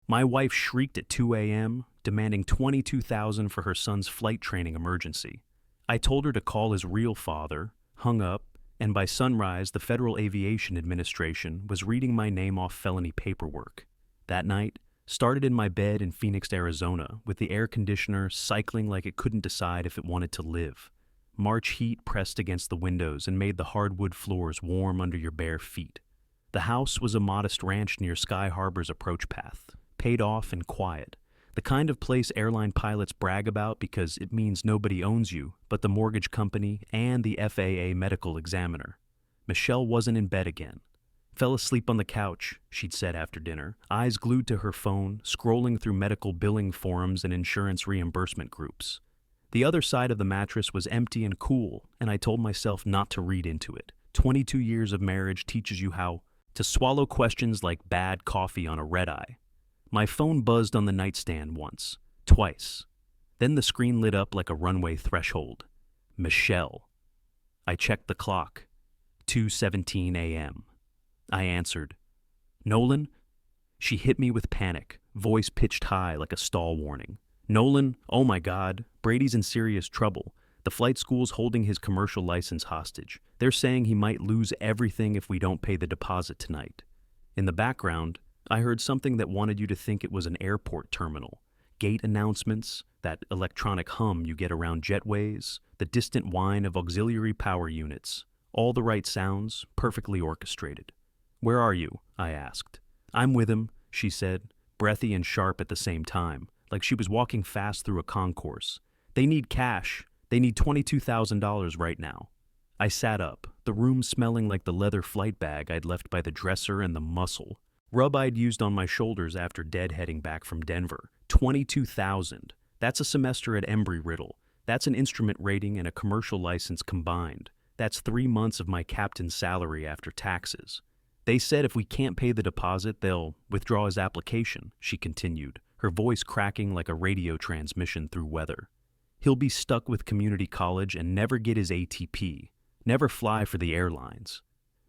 My wife shrieked at 2 a.m., demanding $22,000 for her son's flight training emergency. I told her to call his real father, hung up, and by sunrise, the Federal Aviation Administration was reading my name off felony paperwork. That night, started in my bed in Phoenix, Arizona, with the air conditioner cycling like it couldn't decide if it wanted to live. March heat pressed against the windows and made the hardwood floors warm under your bare feet. The house was a modest ranch near Sky Harbor's approach path, paid off and quiet. The kind of place airline pilots brag about because it means nobody owns you but the mortgage company and the FAA medical examiner. Michelle wasn't in bed again. Fell asleep on the couch, she'd said after dinner, eyes glued to her phone, scrolling through medical billing forums and insurance reimbursement groups. The other side of the mattress was empty and cool, and I told myself not to read into it. 22 years of marriage teaches you how to swallow questions like bad coffee on a red eye. My phone buzzed on the nightstand once, twice. Then the screen lit up like a runway threshold. Michelle. I checked the clock. 2:17 a.m. I answered. Nolan? She hit me with panic, voice pitched high like a stall warning. Nolan, oh my God, Brady's in serious trouble. The flight school's holding his commercial license hostage. They're saying he might lose everything if we don't pay the deposit tonight. In the background, I heard something that wanted you to think it was an airport terminal. Gate announcements, that electronic hum you get around jetways, the distant whine of auxiliary power units. All the right sounds, perfectly orchestrated. Where are you? I asked. I'm with him, she said, breathy and sharp at the same time, like she was walking fast through a concourse. They need cash. They need $22,000 right now. I sat up, the room smelling like the leather flight bag I'd left by the dresser and the muscle. Rub I'd used on my shoulders after heading back from Denver. $22,000. That's a semester at Embry-Riddle. That's an instrument rating and a commercial license combined. That's 3 months of my captain's salary after taxes. They said if we can't pay the deposit, they'll withdraw his application, she continued, her voice cracking like a radio transmission through weather. He'll be stuck with community college and never get his ATP, never fly for the airlines.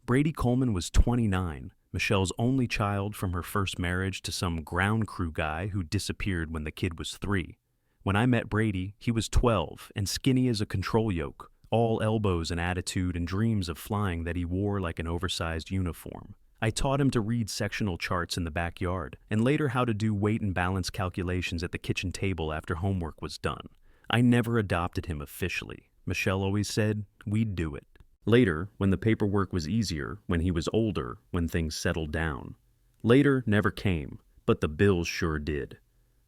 Brady Coleman was 29, Michelle's only child from her first marriage to some ground crew guy who disappeared when the kid was 3. When I met Brady, he was 12 and skinny as a control yoke, all elbows and attitude and dreams of flying that he wore like an oversized uniform. I taught him to read sectional charts in the backyard, and later how to do weight and balance calculations at the kitchen table after homework was done. I never adopted him officially. Michelle always said we'd do it. Later, when the paperwork was easier, when he was older, when things settled down. Later never came, but the bills sure did.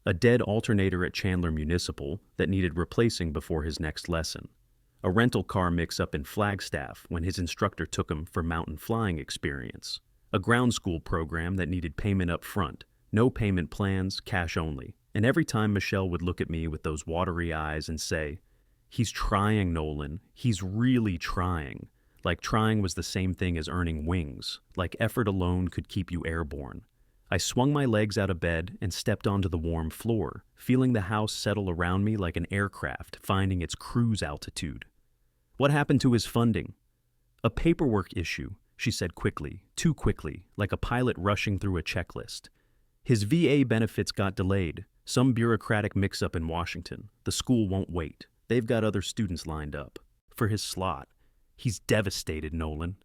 A dead alternator at Chandler Municipal that needed replacing before his next lesson. A rental car mix-up in Flagstaff when his instructor took him for mountain flying experience. A ground school program that needed payment up front. No payment plans, cash only. And every time Michelle would look at me with those watery eyes and say, "He's trying, Nolan. He's really trying." Like trying was the same thing as earning wings. Like effort alone could keep you airborne. I swung my legs out of bed and stepped onto the warm floor, feeling the house settle around me like an aircraft finding its cruise altitude. What happened to his funding? A paperwork issue, she said quickly, too quickly, like a pilot rushing through a checklist. His VA benefits got delayed. Some bureaucratic mix-up in Washington. The school won't wait. They've got other students lined up. For his slot. He's devastated, Nolan.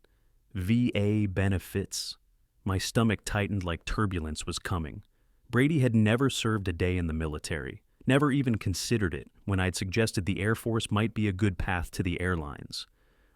VA benefits. My stomach tightened like turbulence was coming. Brady had never served a day in the military. Never even considered it when I'd suggested the Air Force might be a good path to the airlines.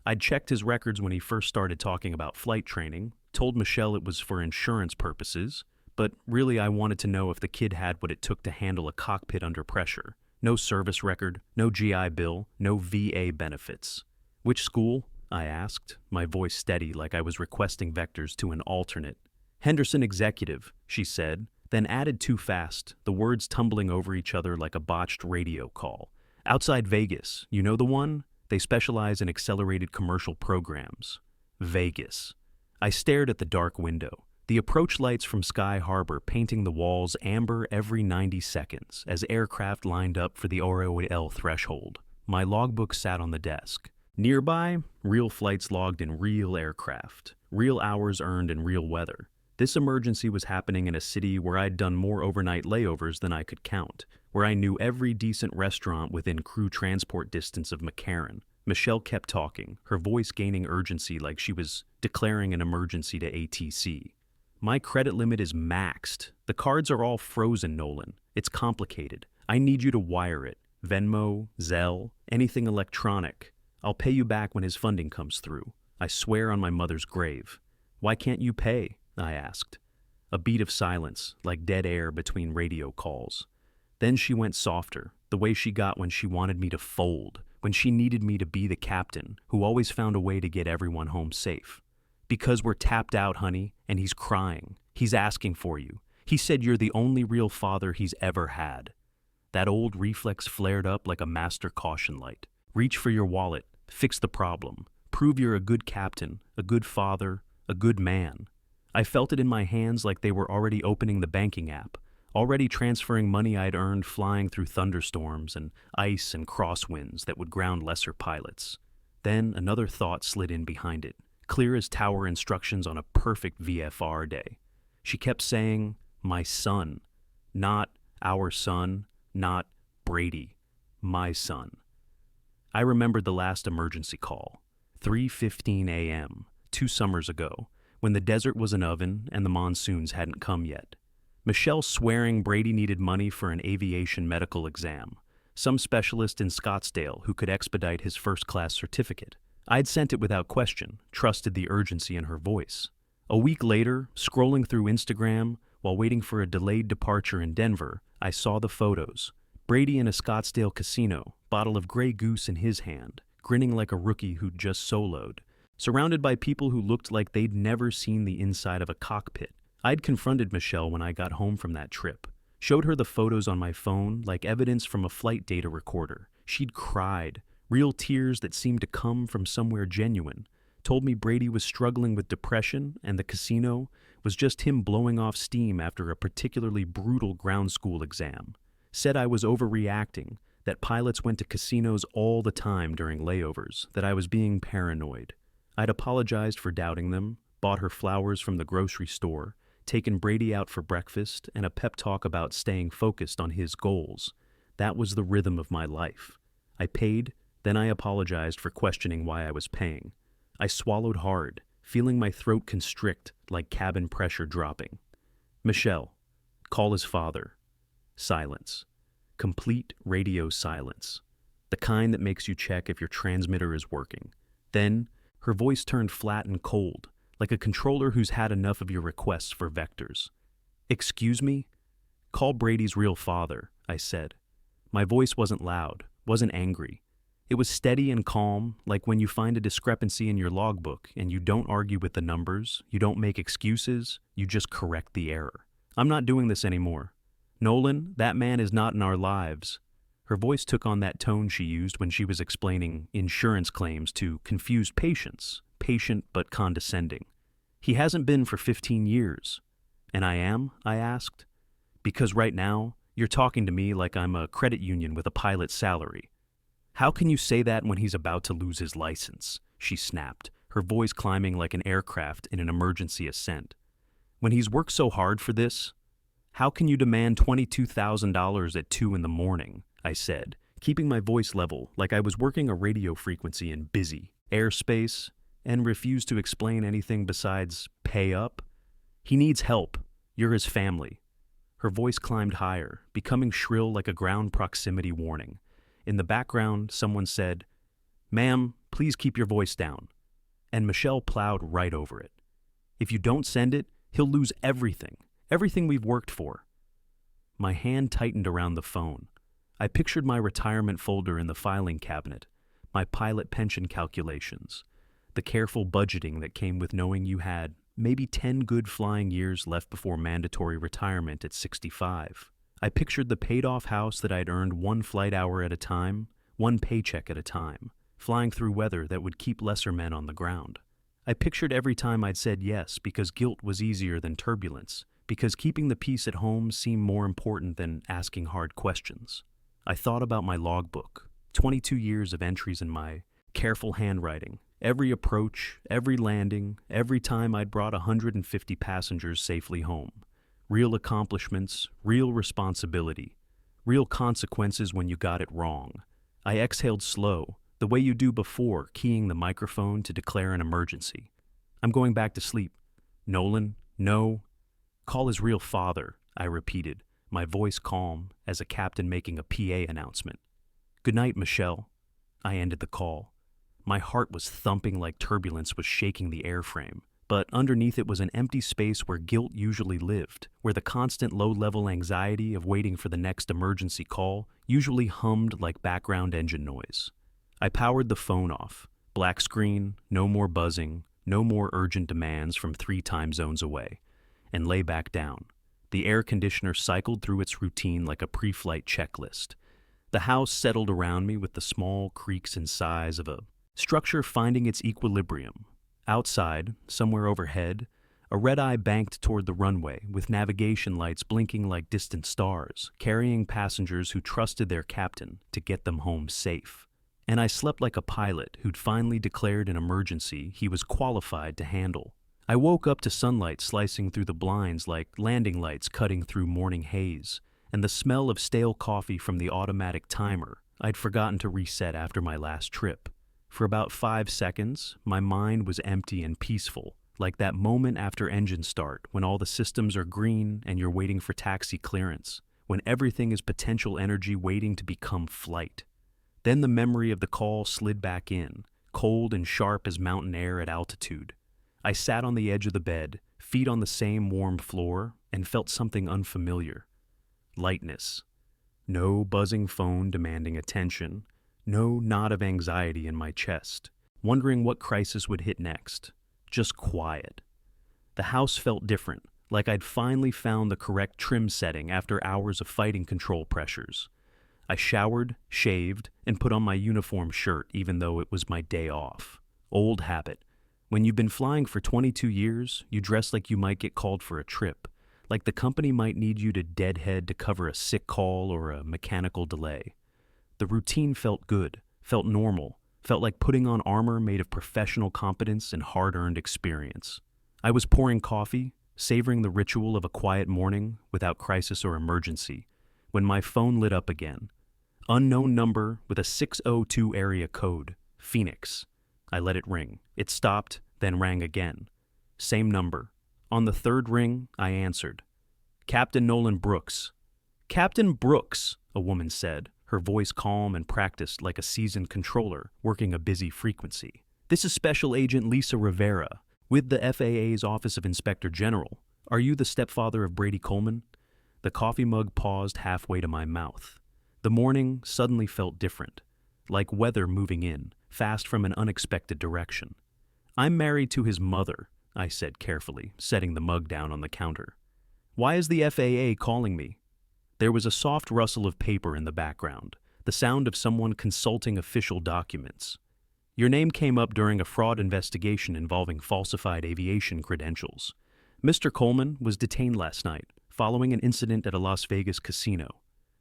I'd checked his records when he first started talking about flight training, told Michelle it was for insurance purposes, but really I wanted to know if the kid had what it took to handle a cockpit under pressure. No service record, no GI Bill, no VA benefits. Which school? I asked, my voice steady like I was requesting vectors to an alternate. Henderson Executive, she said, then added too fast, the words tumbling over each other like a botched radio call. Outside Vegas, you know the one? They specialize in accelerated commercial programs. Vegas. I stared at the dark window. The approach lights from Sky Harbor painting the walls amber every 90 seconds as aircraft lined up for the ROL threshold. My logbook sat on the desk. Nearby, real flights logged in real aircraft, real hours earned in real weather. This emergency was happening in a city where I'd done more overnight layovers than I could count, where I knew every decent restaurant within crew transport distance of McCarran. Michelle kept talking, her voice gaining urgency like she was declaring an emergency to ATC. My credit limit is maxed. The cards are all frozen, Nolan. It's complicated. I need you to wire it. Venmo, Zelle, anything electronic. I'll pay you back when his funding comes through. I swear on my mother's grave. Why can't you pay? I asked. A beat of silence, like dead air between radio calls. Then she went softer, the way she got when she wanted me to fold, when she needed me to be the captain who always found a way to get everyone home safe. Because we're tapped out, honey, and he's crying. He's asking for you. He said you're the only real father he's ever had. That old reflex flared up like a master caution light. Reach for your wallet, fix the problem, prove you're a good captain, a good father, a good man. I felt it in my hands like they were already opening the banking app, already transferring money I'd earned flying through thunderstorms and ice and crosswinds that would ground lesser pilots. Then another thought slid in behind it, clear as tower instructions on a perfect VFR day. She kept saying, my son, not our son, not Brady, my son. I remembered the last emergency call, 3:15 a.m., 2 summers ago, when the desert was an oven and the monsoons hadn't come yet. Michelle swearing Brady needed money for an aviation medical exam, some specialist in Scottsdale who could expedite his first-class certificate. I'd sent it without question, trusted the urgency in her voice. A week later, scrolling through Instagram while waiting for a delayed departure in Denver, I saw the photos. Brady in a Scottsdale casino, bottle of Grey Goose in his hand, grinning like a rookie who'd just soloed, surrounded by people who looked like they'd never seen the inside of a cockpit. I'd confronted Michelle when I got home from that trip, showed her the photos on my phone like evidence from a flight data recorder. She'd cried, real tears that seemed to come from somewhere genuine, told me Brady was struggling with depression and the casino was just him blowing off steam after a particularly brutal ground school exam, said I was overreacting, that pilots went to casinos all the time during layovers, that I was being paranoid. I'd apologized for doubting them, bought her flowers from the grocery store, taken Brady out for breakfast, and a pep talk about staying focused on his goals. That was the rhythm of my life. I paid, then I apologized for questioning why I was paying. I swallowed hard, feeling my throat constrict like cabin pressure dropping. Michelle, call his father. Silence. Complete radio silence. The kind that makes you check if your transmitter is working. Then, her voice turned flat and cold, like a controller who's had enough of your requests for vectors. Excuse me? Call Brady's real father, I said. My voice wasn't loud, wasn't angry. It was steady and calm, like when you find a discrepancy in your logbook and you don't argue with the numbers, you don't make excuses, you just correct the error. I'm not doing this anymore. Nolan, that man is not in our lives. Her voice took on that tone she used when she was explaining insurance claims to confused patients, patient but condescending. He hasn't been for 15 years. And I am? I asked. Because right now, you're talking to me like I'm a credit union with a pilot's salary. How can you say that when he's about to lose his license? She snapped, her voice climbing like an aircraft in an emergency ascent. When he's worked so hard for this, how can you demand $22,000 at 2 in the morning? I said, keeping my voice level like I was working a radio frequency in busy airspace and refused to explain anything besides pay up. He needs help. You're his family. Her voice climbed higher, becoming shrill like a ground proximity warning. In the background, someone said, "Ma'am, please keep your voice down." And Michelle plowed right over it. If you don't send it, he'll lose everything we've worked for. My hand tightened around the phone. I pictured my retirement folder in the filing cabinet, my pilot pension calculations, the careful budgeting that came with knowing you had maybe 10 good flying years left before mandatory retirement at 65. I pictured the paid-off house that I'd earned one flight hour at a time, one paycheck at a time, flying through weather that would keep lesser men on the ground. I pictured every time I'd said yes because guilt was easier than turbulence, because keeping the peace at home seemed more important than asking hard questions. I thought about my logbook, 22 years of entries in my careful handwriting, Every approach, every landing, every time I'd brought 150 passengers safely home. Real accomplishments, real responsibility, real consequences when you got it wrong. I exhaled slow, the way you do before keying the microphone to declare an emergency. I'm going back to sleep. Nolan, no. Call his real father, I repeated, my voice calm as a captain making a PA announcement. Good night, Michelle. I ended the call. My heart was thumping like turbulence was shaking the airframe, but underneath it was an empty space where guilt usually lived, where the constant low-level anxiety of waiting for the next emergency call usually hummed like background engine noise. I powered the phone off. Black screen, no more buzzing, no more urgent demands from 3 time zones away, and lay back down. The air conditioner cycled through its routine like a pre-flight checklist. The house settled around me with the small creaks and sighs of a structure finding its equilibrium. Outside, somewhere overhead, a red-eye banked toward the runway with navigation lights blinking like distant stars, carrying passengers who trusted their captain to get them home safe. And I slept like a pilot who'd finally declared an emergency he was qualified to handle. I woke up to sunlight slicing through the blinds like landing lights cutting through morning haze, and the smell of stale coffee from the automatic timer I'd forgotten to reset after my last trip. For about 5 seconds, my mind was empty and peaceful, like that moment after engine start when all the systems are green and you're waiting for taxi clearance, when everything is potential energy waiting to become flight. Then the memory of the call slid back in, cold and sharp as mountain air at altitude. I sat on the edge of the bed, feet on the same warm floor, and felt something unfamiliar. Lightness. No buzzing phone demanding attention. No knot of anxiety in my chest, wondering what crisis would hit next. Just quiet. The house felt different, like I'd finally found the correct trim setting after hours of fighting control pressures. I showered, shaved, and put on my uniform shirt even though it was my day off. Old habit. When you've been flying for 22 years, you dress like you might get called for a trip, like the company might need you to deadhead to cover a sick call or a mechanical delay. The routine felt good, felt normal, felt like putting on armor made of professional competence and hard-earned experience. I was pouring coffee, savoring the ritual of a quiet morning without crisis or emergency, when my phone lit up again. Unknown number with a 602 area code, Phoenix. I let it ring. It stopped, then rang again. Same number. On the 3rd ring, I answered. Captain Nolan Brooks. Captain Brooks, a woman said, her voice calm and practiced like a seasoned controller working a busy frequency. This is Special Agent Lisa Rivera, with the FAA's Office of Inspector General. Are you the stepfather of Brady Coleman? The coffee mug paused halfway to my mouth. The morning suddenly felt different, like weather moving in, fast from an unexpected direction. I'm married to his mother, I said carefully, setting the mug down on the counter. Why is the FAA calling me? There was a soft rustle of paper in the background, the sound of someone consulting official documents. Your name came up during a fraud investigation involving falsified aviation credentials. Mr. Coleman was detained last night, following an incident at a Las Vegas casino.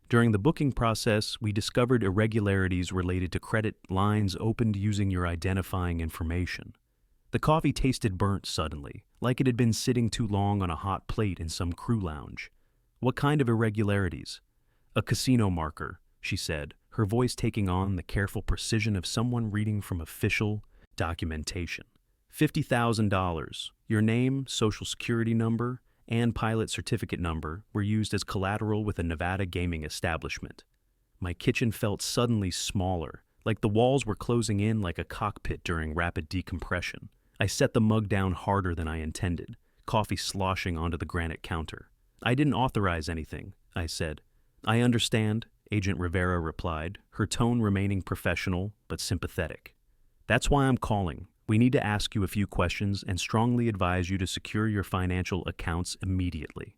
During the booking process, we discovered irregularities related to credit lines opened using your identifying information. The coffee tasted burnt suddenly, like it had been sitting too long on a hot plate in some crew lounge. What kind of irregularities? A casino marker, she said, her voice taking on the careful precision of someone reading from official documentation. $50,000. Your name, social security number, and pilot certificate number were used as collateral with a Nevada gaming establishment. My kitchen felt suddenly smaller, like the walls were closing in like a cockpit during rapid decompression. I set the mug down harder than I intended, coffee sloshing onto the granite counter. I didn't authorize anything, I said. I understand, Agent Rivera replied, her tone remaining professional but sympathetic. That's why I'm calling. We need to ask you a few questions and strongly advise you to secure your financial accounts immediately.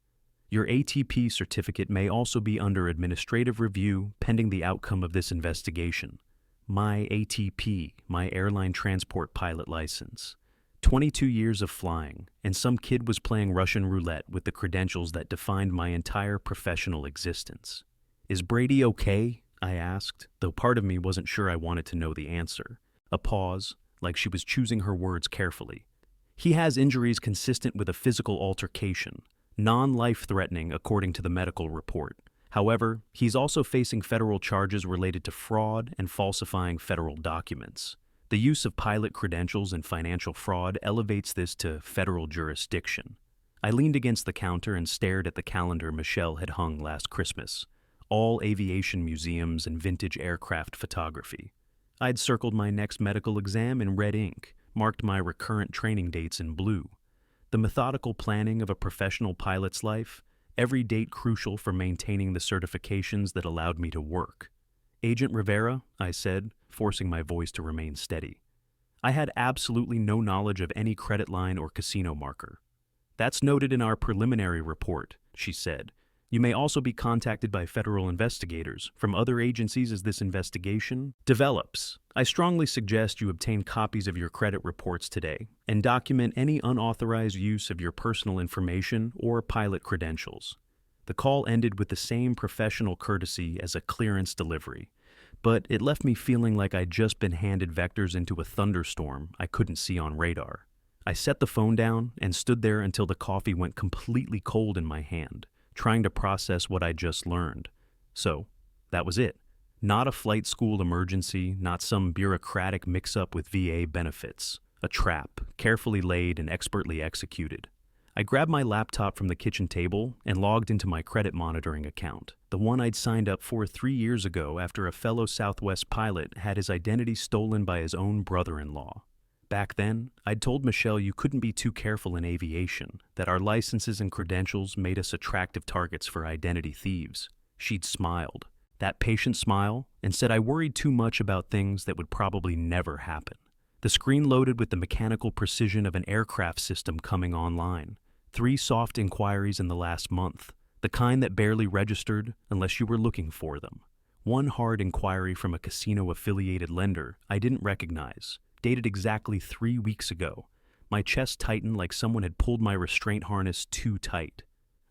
Your ATP certificate may also be under administrative review pending the outcome of this investigation. My ATP, my airline transport pilot license. 22 years of flying, and some kid was playing Russian roulette with the credentials that defined my entire professional existence. Is Brady okay? I asked, though part of me wasn't sure I wanted to know the answer. A pause, like she was choosing her words carefully. He has injuries consistent with a physical altercation, non-life-threatening according to the medical report. However, he's also facing federal charges related to fraud and falsifying federal documents. The use of pilot credentials and financial fraud elevates this to federal jurisdiction. I leaned against the counter and stared at the calendar Michelle had hung last Christmas. All aviation museums and vintage aircraft photography. I'd circled my next medical exam in red ink, marked my recurrent training dates in blue. The methodical planning of a professional pilot's life, every date crucial for maintaining the certifications that allowed me to work. Agent Rivera, I said, forcing my voice to remain steady. I had absolutely no knowledge of any credit line or casino marker. That's noted in our preliminary report, she said. You may also be contacted by federal investigators from other agencies as this investigation develops. I strongly suggest you obtain copies of your credit reports today and document any unauthorized use of your personal information or pilot credentials. The call ended with the same professional courtesy as a clearance delivery, but it left me feeling like I'd just been handed vectors into a thunderstorm I couldn't see on radar. I set the phone down and stood there until the coffee went completely cold in my hand, trying to process what I just learned. So, that was it. Not a flight school emergency, not some bureaucratic mix-up with VA benefits. A trap, carefully laid and expertly executed. I grabbed my laptop from the kitchen table and logged into my credit monitoring account, the one I'd signed up for 3 years ago after a fellow Southwest pilot had his identity stolen by his own brother-in-law. Back then, I'd told Michelle you couldn't be too careful in aviation, that our licenses and credentials made us attractive targets for identity thieves. She'd smiled, that patient smile, and said I worried too much about things that would probably never happen. The screen loaded with the mechanical precision of an aircraft system coming online. 3 soft inquiries in the last month, the kind that barely registered unless you were looking for them. 1 hard inquiry from a casino-affiliated lender I didn't recognize, dated exactly 3 weeks ago. My chest tightened like someone had pulled my restraint harness too tight.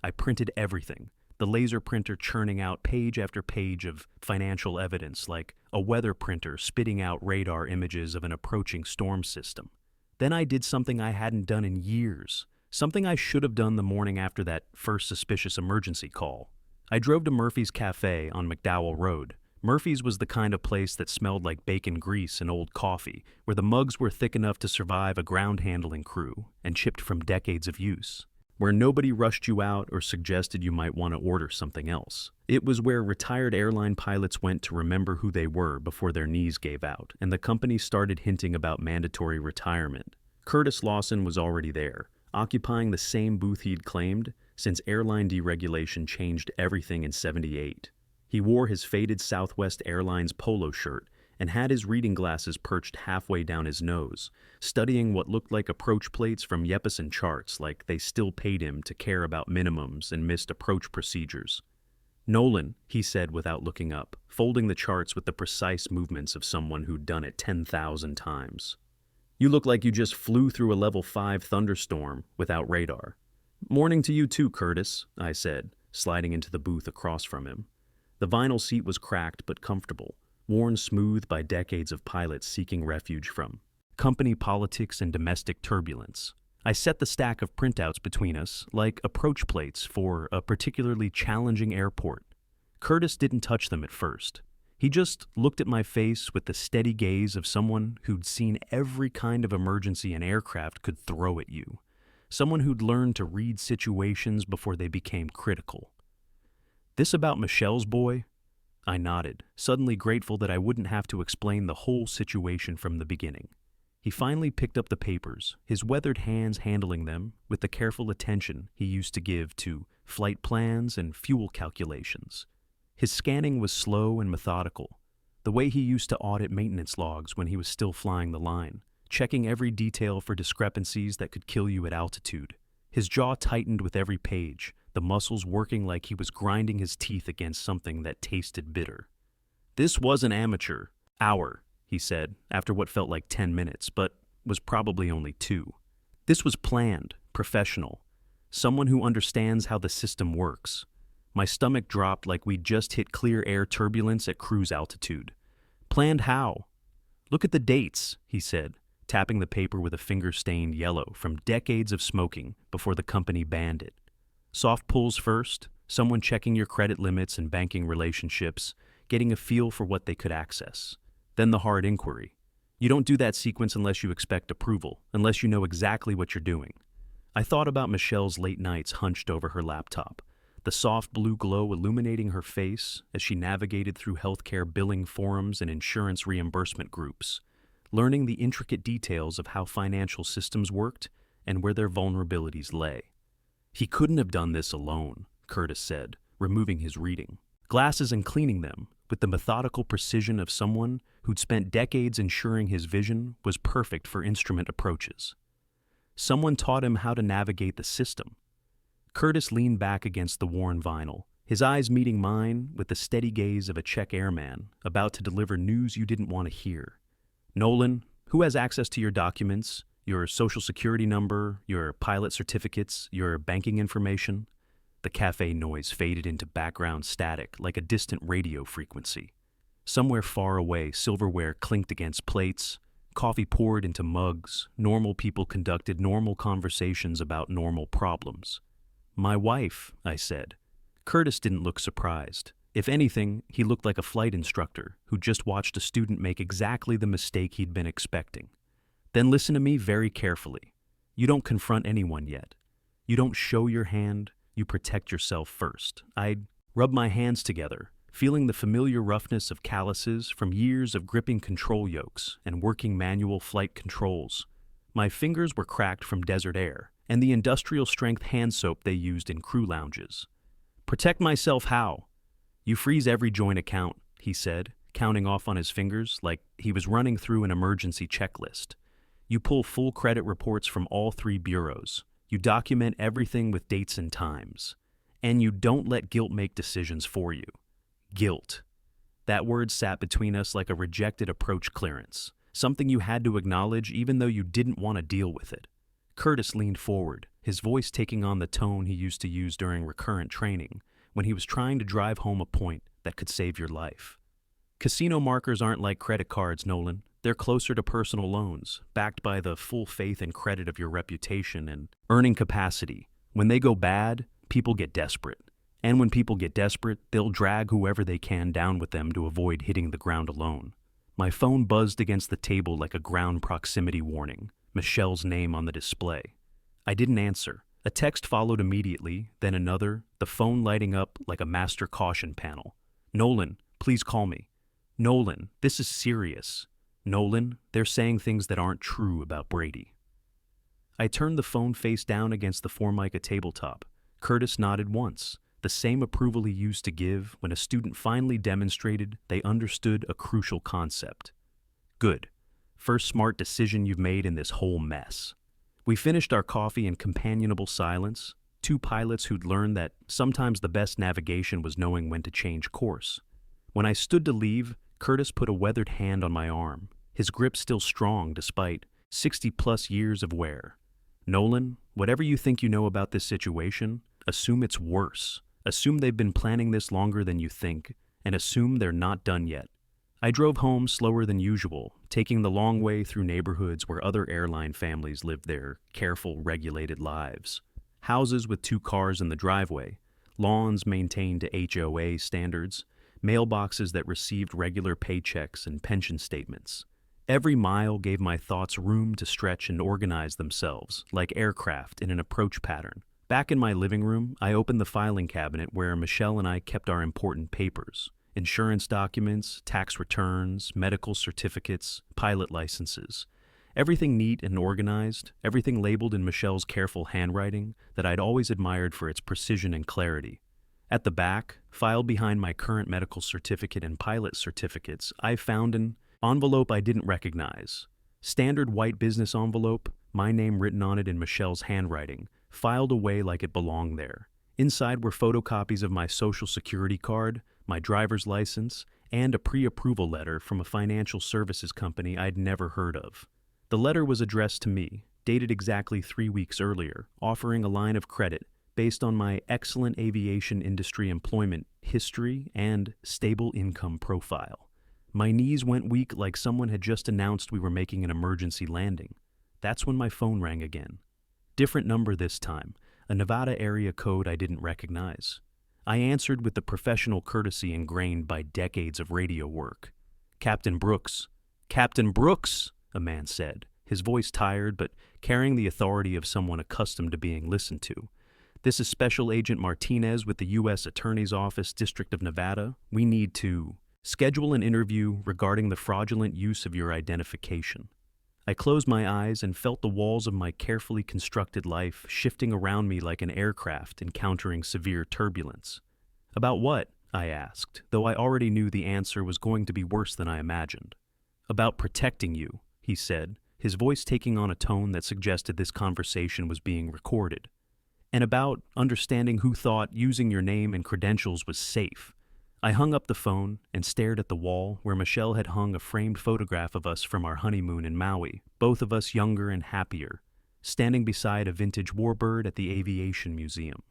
I printed everything, the laser printer churning out page after page of financial evidence like a weather printer spitting out radar images of an approaching storm system. Then I did something I hadn't done in years, something I should have done the morning after that first suspicious emergency call. I drove to Murphy's Cafe on McDowell Road. Murphy's was the kind of place that smelled like bacon grease and old coffee, where the mugs were thick enough to survive a ground handling crew and chipped from decades of use, where nobody rushed you out or suggested you might want to order something else. It was where retired airline pilots went to remember who they were before their knees gave out, and the company started hinting about mandatory retirement. Curtis Lawson was already there, occupying the same booth he'd claimed since airline deregulation changed everything in '78. He wore his faded Southwest Airlines polo shirt and had his reading glasses perched halfway down his nose, studying what looked like approach plates from Jeppesen charts like they still paid him to care about minimums and missed approach procedures. "Nolan," he said without looking up, folding the charts with the precise movements of someone who'd done it 10,000 times. "You look like you just flew through a level 5 thunderstorm without radar." "Morning to you too, Curtis," I said, sliding into the booth across from him. The vinyl seat was cracked but comfortable, worn smooth by decades of pilots seeking refuge from company politics and domestic turbulence. I set the stack of printouts between us like approach plates for a particularly challenging airport. Curtis didn't touch them at first. He just looked at my face with the steady gaze of someone who'd seen every kind of emergency an aircraft could throw at you. Someone who'd learned to read situations before they became critical. "This about Michelle's boy?" I nodded, suddenly grateful that I wouldn't have to explain the whole situation from the beginning. He finally picked up the papers, his weathered hands handling them with the careful attention he used to give to flight plans and fuel calculations. His scanning was slow and methodical, the way he used to audit maintenance logs when he was still flying the line, checking every detail for discrepancies that could kill you at altitude. His jaw tightened with every page, the muscles working like he was grinding his teeth against something that tasted bitter. "This was an amateur hour," he said, after what felt like 10 minutes, but was probably only 2. "This was planned, professional, someone who understands how the system works." My stomach dropped like we'd just hit clear air turbulence at cruise altitude. "Planned how?" "Look at the dates," he said, tapping the paper with a finger stained yellow from decades of smoking before the company banned it. Soft pulls first, someone checking your credit limits and banking relationships, getting a feel for what they could access. Then the hard inquiry. You don't do that sequence unless you expect approval, unless you know exactly what you're doing. I thought about Michelle's late nights hunched over her laptop, the soft blue glow illuminating her face as she navigated through healthcare billing forums and insurance reimbursement groups, learning the intricate details of how financial systems worked and where their vulnerabilities lay. He couldn't have done this alone, Curtis said, removing his reading glasses and cleaning them with the methodical precision of someone who'd spent decades ensuring his vision was perfect for instrument approaches. Someone taught him how to navigate the system. Curtis leaned back against the worn vinyl, his eyes meeting mine with the steady gaze of a Czech airman about to deliver news you didn't want to hear. Nolan, who has access to your documents, your social security number, your pilot certificates, your banking information? The cafe noise faded into background static like a distant radio frequency. Somewhere far away, silverware clinked against plates, coffee poured into mugs, normal people conducted normal conversations about normal problems. "My wife," I said. Curtis didn't look surprised. If anything, he looked like a flight instructor who just watched a student make exactly the mistake he'd been expecting. "Then listen to me very carefully. You don't confront anyone yet. You don't show your hand, you protect yourself first." I'd rub my hands together, feeling the familiar roughness of calluses from years of gripping control yokes and working manual flight controls. My fingers were cracked from desert air and the industrial-strength hand soap they used in crew lounges. "Protect myself how?" "You freeze every joint account," he said, counting off on his fingers like he was running through an emergency checklist. "You pull full credit reports from all 3 bureaus. You document everything with dates and times. And you don't let guilt make decisions for you." Guilt. That word sat between us like a rejected approach clearance, something you had to acknowledge even though you didn't want to deal with it. Curtis leaned forward, his voice taking on the tone he used to use during recurrent training, when he was trying to drive home a point that could save your life. "Casino markers aren't like credit cards, Nolan. They're closer to personal loans, backed by the full faith and credit of your reputation and earning capacity. When they go bad, people get desperate. And when people get desperate, they'll drag whoever they can down with them to avoid hitting the ground alone." My phone buzzed against the table like a ground proximity warning, Michelle's name on the display. I didn't answer. A text followed immediately, then another, the phone lighting up like a master caution panel. "Nolan, please call me." "Nolan, this is serious." "Nolan, they're saying things that aren't true about Brady." I turned the phone face down against the Formica tabletop. Curtis nodded once, the same approval he used to give when a student finally demonstrated they understood a crucial concept. "Good. First smart decision you've made in this whole mess." We finished our coffee in companionable silence, 2 pilots who'd learned that sometimes the best navigation was knowing when to change course. When I stood to leave, Curtis put a weathered hand on my arm, his grip still strong despite 60-plus years of wear. "Nolan, whatever you think you know about this situation, assume it's worse. Assume they've been planning this longer than you think, and assume they're not done yet." I drove home slower than usual, taking the long way through neighborhoods where other airline families lived their careful, regulated lives. Houses with 2 cars in the driveway, lawns maintained to HOA standards, mailboxes that received regular paychecks and pension statements. Every mile gave my thoughts room to stretch and organize themselves, like aircraft in an approach pattern. Back in my living room, I opened the filing cabinet where Michelle and I kept our important papers: insurance documents, tax returns, medical certificates, pilot licenses. Everything neat and organized, everything labeled in Michelle's careful handwriting that I'd always admired for its precision and clarity. At the back, filed behind my current medical certificate and pilot certificates, I found an envelope I didn't recognize. Standard white business envelope, my name written on it in Michelle's handwriting, filed away like it belonged there. Inside were photocopies of my social security card, my driver's license, and a pre-approval letter from a financial services company I'd never heard of. The letter was addressed to me, dated exactly 3 weeks earlier, offering a line of credit based on my excellent aviation industry employment history and stable income profile. My knees went weak like someone had just announced we were making an emergency landing. That's when my phone rang again. Different number this time, a Nevada area code I didn't recognize. I answered with the professional courtesy ingrained by decades of radio work. "Captain Brooks." "Captain Brooks," a man said, his voice tired but carrying the authority of someone accustomed to being listened to. "This is Special Agent Martinez with the U.S. Attorney's Office, District of Nevada. We need to schedule an interview regarding the fraudulent use of your identification." I closed my eyes and felt the walls of my carefully constructed life shifting around me like an aircraft encountering severe turbulence. "About what?" I asked, though I already knew the answer was going to be worse than I imagined. "About protecting you," he said, his voice taking on a tone that suggested this conversation was being recorded. "And about understanding who thought using your name and credentials was safe." I hung up the phone and stared at the wall where Michelle had hung a framed photograph of us from our honeymoon in Maui, both of us younger and happier, standing beside a vintage warbird at the Aviation Museum.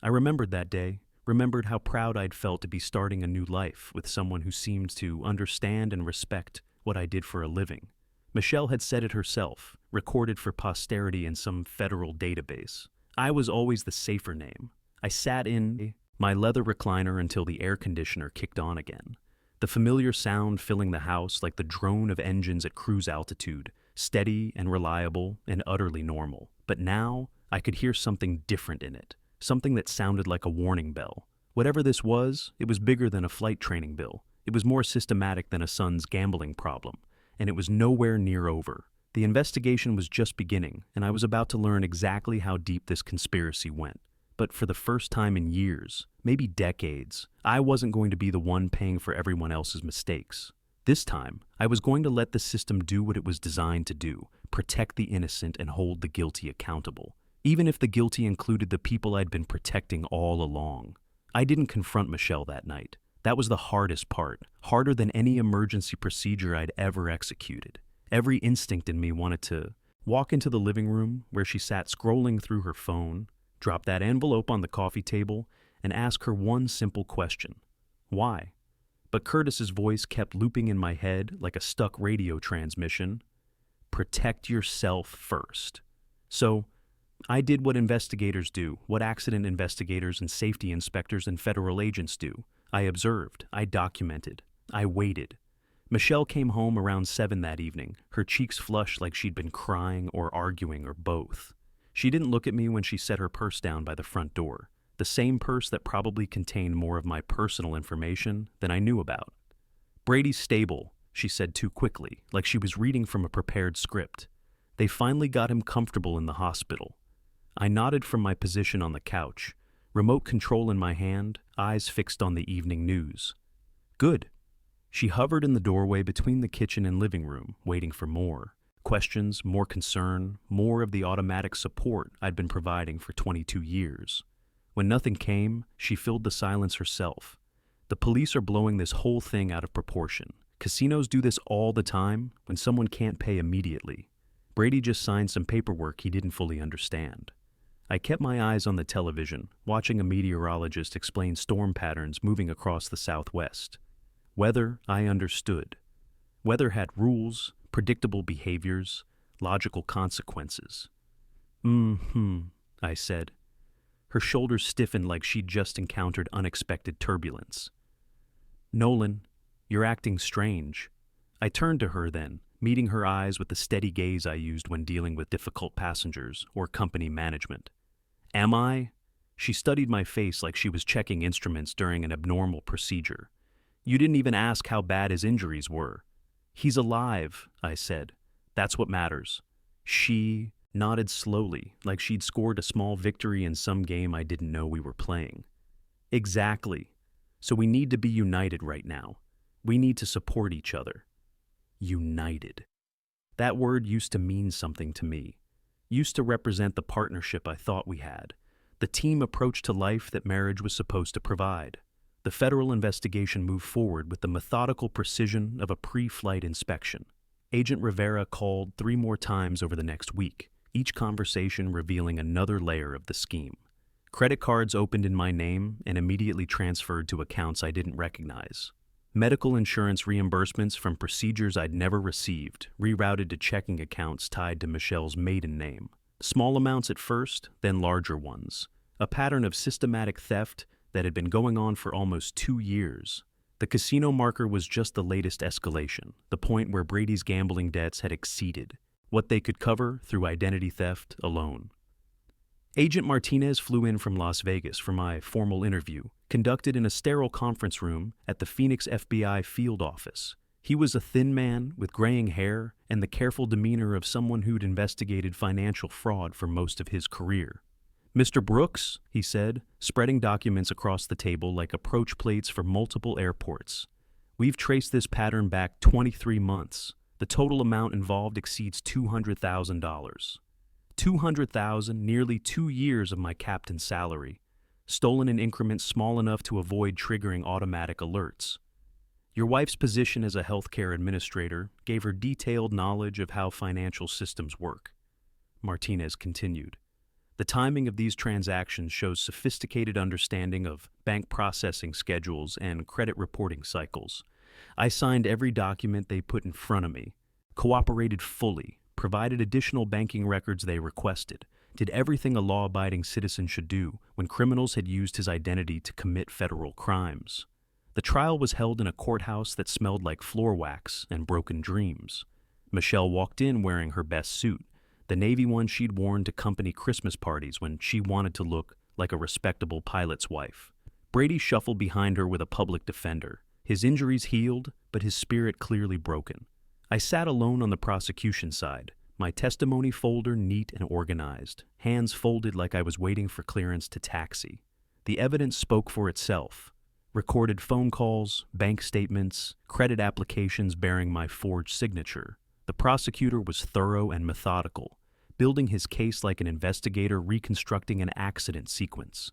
I remembered that day, remembered how proud I'd felt to be starting a new life with someone who seemed to understand and respect what I did for a living. Michelle had said it herself, recorded for posterity in some federal database. I was always the safer name. I sat in my leather recliner until the air conditioner kicked on again. The familiar sound filling the house like the drone of engines at cruise altitude, steady and reliable and utterly normal. But now I could hear something different in it, something that sounded like a warning bell. Whatever this was, it was bigger than a flight training bill. It was more systematic than a son's gambling problem, and it was nowhere near over. The investigation was just beginning, and I was about to learn exactly how deep this conspiracy went. But for the first time in years, maybe decades, I wasn't going to be the one paying for everyone else's mistakes. This time, I was going to let the system do what it was designed to do, protect the innocent and hold the guilty accountable, even if the guilty included the people I'd been protecting all along. I didn't confront Michelle that night. That was the hardest part, harder than any emergency procedure I'd ever executed. Every instinct in me wanted to walk into the living room where she sat scrolling through her phone, drop that envelope on the coffee table, and ask her one simple question: why? But Curtis's voice kept looping in my head like a stuck radio transmission. Protect yourself first. So I did what investigators do, what accident investigators and safety inspectors and federal agents do. I observed, I documented, I waited. Michelle came home around 7 that evening, her cheeks flushed like she'd been crying or arguing or both. She didn't look at me when she set her purse down by the front door, the same purse that probably contained more of my personal information than I knew about. "Brady's stable," she said too quickly, like she was reading from a prepared script. "They finally got him comfortable in the hospital." I nodded from my position on the couch, remote control in my hand, eyes fixed on the evening news. "Good." She hovered in the doorway between the kitchen and living room, waiting for more. Questions, more concern, more of the automatic support I'd been providing for 22 years. When nothing came, she filled the silence herself. "The police are blowing this whole thing out of proportion. Casinos do this all the time when someone can't pay immediately. Brady just signed some paperwork he didn't fully understand." I kept my eyes on the television, watching a meteorologist explain storm patterns moving across the southwest. Weather, I understood. Weather had rules, predictable behaviors, logical consequences. I said. Her shoulders stiffened like she'd just encountered unexpected turbulence. "Nolan, you're acting strange." I turned to her then, meeting her eyes with the steady gaze I used when dealing with difficult passengers or company management. "Am I?" She studied my face like she was checking instruments during an abnormal procedure. "You didn't even ask how bad his injuries were." "He's alive," I said. "That's what matters." She nodded slowly, like she'd scored a small victory in some game I didn't know we were playing. "Exactly. So we need to be united right now. We need to support each other." United. That word used to mean something to me. Used to represent the partnership I thought we had, the team approach to life that marriage was supposed to provide. The federal investigation moved forward with the methodical precision of a pre-flight inspection. Agent Rivera called 3 more times over the next week, each conversation revealing another layer of the scheme. Credit cards opened in my name and immediately transferred to accounts I didn't recognize. Medical insurance reimbursements from procedures I'd never received, rerouted to checking accounts tied to Michelle's maiden name. Small amounts at first, then larger ones. A pattern of systematic theft that had been going on for almost 2 years. The casino marker was just the latest escalation, the point where Brady's gambling debts had exceeded what they could cover through identity theft alone. Agent Martinez flew in from Las Vegas for my formal interview, conducted in a sterile conference room at the Phoenix FBI field office. He was a thin man with graying hair and the careful demeanor of someone who'd investigated financial fraud for most of his career. "Mr. Brooks," he said, spreading documents across the table like approach plates for multiple airports. "We've traced this pattern back 23 months. The total amount involved exceeds $200,000. $200,000, nearly 2 years of my captain's salary, stolen in increments small enough to avoid triggering automatic alerts. Your wife's position as a healthcare administrator gave her detailed knowledge of how financial systems work." Martinez continued. "The timing of these transactions shows sophisticated understanding of bank processing schedules and credit reporting cycles. I signed every document they put in front of me, cooperated fully, provided additional banking records they requested, did everything a law-abiding citizen should do when criminals had used his identity to commit federal crimes. The trial was held in a courthouse that smelled like floor wax and broken dreams. Michelle walked in wearing her best suit, the navy one she'd worn to company Christmas parties when she wanted to look like a respectable pilot's wife. Brady shuffled behind her with a public defender, his injuries healed, but his spirit clearly broken. I sat alone on the prosecution side, my testimony folder neat and organized, hands folded like I was waiting for clearance to taxi. The evidence spoke for itself. Recorded phone calls, bank statements, credit applications bearing my forged signature. The prosecutor was thorough and methodical, building his case like an investigator reconstructing an accident sequence.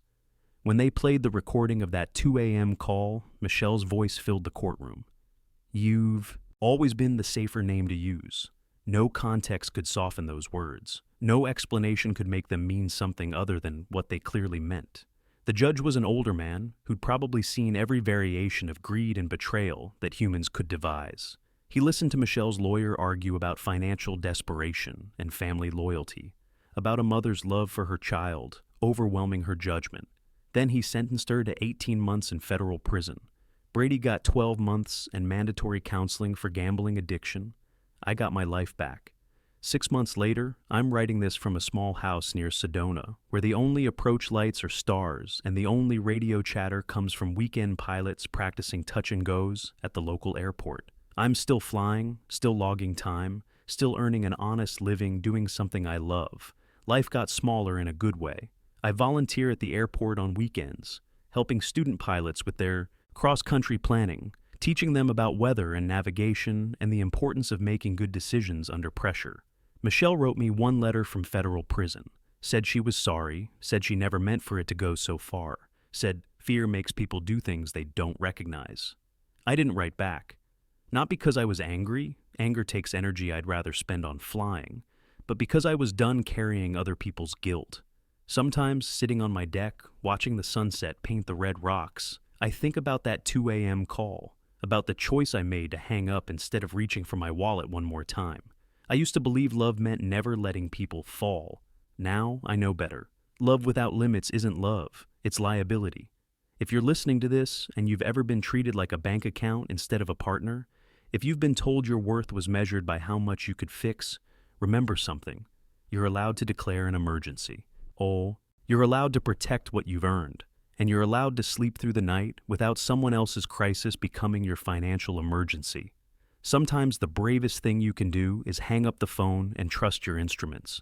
When they played the recording of that 2 a.m. call, Michelle's voice filled the courtroom. "You've always been the safer name to use." No context could soften those words. No explanation could make them mean something other than what they clearly meant. The judge was an older man who'd probably seen every variation of greed and betrayal that humans could devise. He listened to Michelle's lawyer argue about financial desperation and family loyalty, about a mother's love for her child, overwhelming her judgment. Then he sentenced her to 18 months in federal prison. Brady got 12 months and mandatory counseling for gambling addiction. I got my life back. 6 months later, I'm writing this from a small house near Sedona, where the only approach lights are stars and the only radio chatter comes from weekend pilots practicing touch and goes at the local airport. I'm still flying, still logging time, still earning an honest living doing something I love. Life got smaller in a good way. I volunteer at the airport on weekends, helping student pilots with their cross-country planning, teaching them about weather and navigation and the importance of making good decisions under pressure. Michelle wrote me one letter from federal prison, said she was sorry, said she never meant for it to go so far, said fear makes people do things they don't recognize. I didn't write back. Not because I was angry, anger takes energy I'd rather spend on flying, but because I was done carrying other people's guilt. Sometimes, sitting on my deck, watching the sunset paint the red rocks, I think about that 2 a.m. call, about the choice I made to hang up instead of reaching for my wallet one more time. I used to believe love meant never letting people fall. Now I know better. Love without limits isn't love, it's liability. If you're listening to this and you've ever been treated like a bank account instead of a partner, if you've been told your worth was measured by how much you could fix, remember something. You're allowed to declare an emergency. You're allowed to protect what you've earned. And you're allowed to sleep through the night without someone else's crisis becoming your financial emergency. Sometimes the bravest thing you can do is hang up the phone and trust your instruments.